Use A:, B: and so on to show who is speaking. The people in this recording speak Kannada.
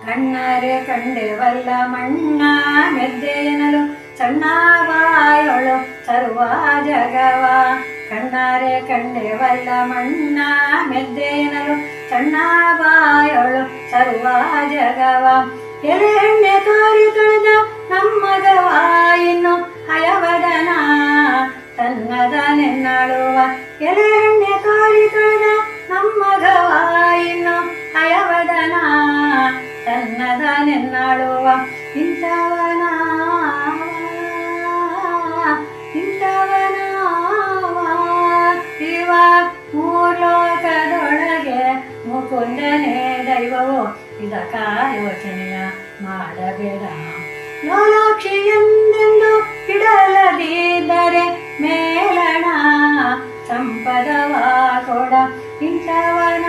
A: ಕಣ್ಣಾರೆ ಕಂಡೆವಲ್ಲ ಮಣ್ಣ ಮೆದ್ದೆ ಎನ್ನಲು ಸಣ್ಣ ಬಾಯೊಳು ಸರ್ವ ಜಗವ. ಕಣ್ಣಾರೆ ಕಂಡೆವಲ್ಲ ಮಣ್ಣ ಮೆದ್ದೆ ಎನ್ನಲು ಸಣ್ಣ ಬಾಯೊಳು ಸರ್ವ ಜಗವ. ಎಲೆ ಎಣ್ಣೆ ತೋರಿ ತೊಳೆದ ನಮ್ಮಗವ ಇನ್ನು ಹಯವದನ ತನ್ನದ ನೆನ್ನಳುವ. ಎಲೆ ಎಣ್ಣೆ ತೋರಿ ತೊಳೆದ ನಮ್ಮಗವ ಇನ್ನು ಹಯವದನ ತನ್ನದ ನೆನ್ನಳುವ. ಇಂಥವನ ಇವ ಮೂರ್ಲೋಕದೊಳಗೆ ಮುಕುಂದನೇ ದೈವವು ಇದಕ್ಕ ಯೋಚನೆಯ ಮಾಡಬೇಡ. ಲೋಲಾಕ್ಷಿ ಎಂದೆಂದು ಇಡಲದಿದ್ದರೆ ಮೇಲಣ ಸಂಪದವ ಕೊಡ. ಇಂಥವನ